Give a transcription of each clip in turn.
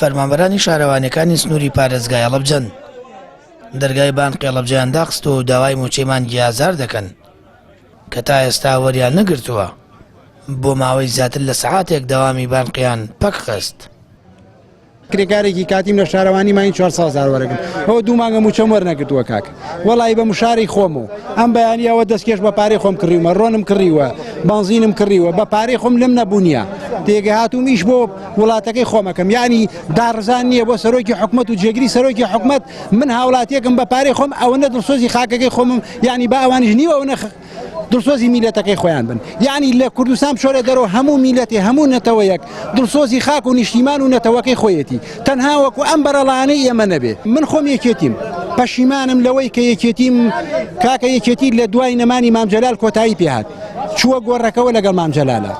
فەرمانبەرانی شارەوانیەکانی سنووری پارێزگای هەڵەبجەن دەرگای بانقی هەڵەبجەیان داخستەوە و داوای موچەی گیازار دەکەن کە تا ئێستا وەریان نەگرتووە. بۆ ماوەی زیاتر لە سەعاتێک داوامی بانقیان پەک خست. کرێکارێکی کاتیم لە شارەوانی ماین 400,000 وەرەگرم ئەوە 2 مانگە موچەم وەرنەگرتووە کاک وەڵی بە مشاری خۆم و ئەم بەیانیەوە دەستکێش بە پارەی خۆم کڕیومە ڕۆنم کڕیوە بانزینم کڕیوە بە پارەی خۆم لەم نەبوونیە تێگە هاتوومیش بۆ وڵاتەکەی خۆمەکەم یعنی دارزان نییە بۆ سەرۆکی حکومەت و جێگری سەرۆکی حکومەت من هاوڵاتیەکەم بە پارەی خۆم ئەوەنە دڵسۆزی خاکەکەی خۆمم یعنی با ئەوانش نیوە ئەوە دڵسۆزی میلەتەکەی خۆیان بن یعنی لە کوردستان شۆرە دەرەوە هەموو میلەتی هەموو نەتەوەیەک دڵسۆزی خاک و نیشتیمان و نەتەوەکەی خۆیەتی تەنها وەکو ئەم بەرەڵانەی ئێمە نەبێ من خۆم یەکێتیم پەشیمانم لەوەی کە یەکێتیم کاکە یەکێتی لە دوای نەمانی مام جەلال کۆتایی پێهات چووە گۆڕەکەوە لەگەڵ مام جەلالە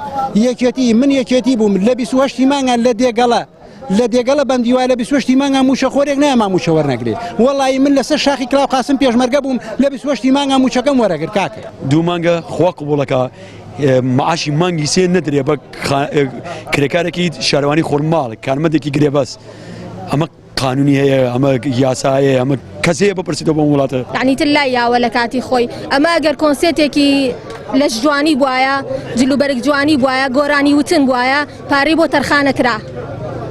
یەکێتی من یەکێتی بووم لە 28 مانگان لە دێگەڵە بەندیوای لە 28 مانگان موچەخۆرێک نایە موچە وەرنەگرێ وەڵی من لەسەر شاخی کلااو قاسم پێشمەرگە بووم لە 28 مانگان موچەکەم وەرەگر کاکە 2 مانگە خوا قبوڵەکە معاشی مانگی سێ نەدرێ بە کرێکارێکی شارەوانی خۆرماڵ کارمەندێکی گرێبەس ئەمە قانونی هەیە ئەمە یاسایە ئەمە کەسەیە بپرسیتەوە بۆ وڵاتە یعنی تر لای یاوە لە کاتی خۆی ئەمە ئەگەر کۆنسێتێکی لەش جوانی بواە جلوبەرگ جوانی بواە گۆرانی وتن بواە پارەی بۆ تەرخانە کرا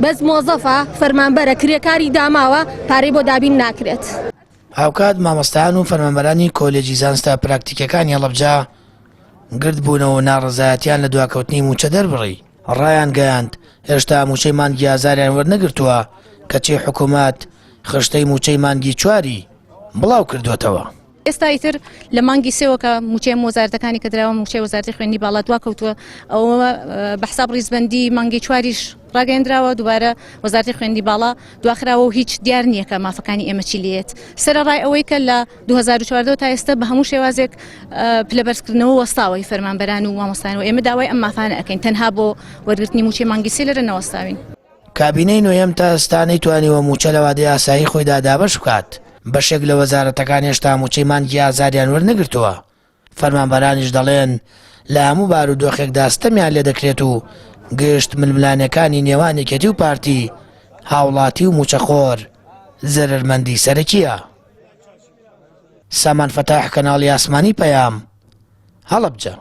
بەس مۆزەفە فەرمانبەرە کرێکاری داماوە پارەی بۆ دابین ناکرێت. هاوکات مامۆستایان و فەرمانبەرانی کۆلێجی زانستە پراکتیکەکانی هەڵەبجە گرت بوونەوە ناڕزایەتیان لە دواکەوتنی موچە دەربڕی ڕایان گەیاند هێشتا موچەی مانگی ئازاریان وەرنەگرتووە کەچی حکوومەت خشتەی موچەی مانگی چواری بڵاو کردوێتەوە. ئێستا ئیتر لە مانگی سێوەکە موچەی وەزارەتەکانی کە درراوە موچەی وەزارەتی خوێندنی باڵا دواکەوتووە ئەوە بە حساب ڕیزبەندی مانگی چواریش ڕاگەیەندراوە دووبارە وەزارەتی خوێندنی باڵا دواخراوە و هیچ دیار نییە کە مافەکانی ئێمە چی لێت سەرەڕای ئەوەی کە لە 2014 تا ئێستا بە هەموو شێوازێک پلەبەرزکردنەوە وەستاوی فەرمانبەران و مامۆستایان و ئێمە داوای ئەم مافانە ئەەکەین تەنها بۆ وەرگرتنی موچەی مانگی سێ لەرە نەوەستاوین. کابینەی نوێیەم تا ئێستا نەیتوانیوە موچە لە وادەی ئاسایی خۆیدا دابەش بکات بەشێک لە وەزارەتەکان هێشتا موچەی مانگی ئازاریان وەرنەگرتووە فەرمانبەرانیش دەڵێن لە هەموو بارودۆخێکدا ستەمیان لێ دەکرێت و گشت ململانەکانی نێوان یەکێتی و پارتی هاوڵاتی و موچەخۆر زەرمەندی سەرەکیە. سامان فەتاح کەناڵی ئاسمانی پەیام هەڵەبجە.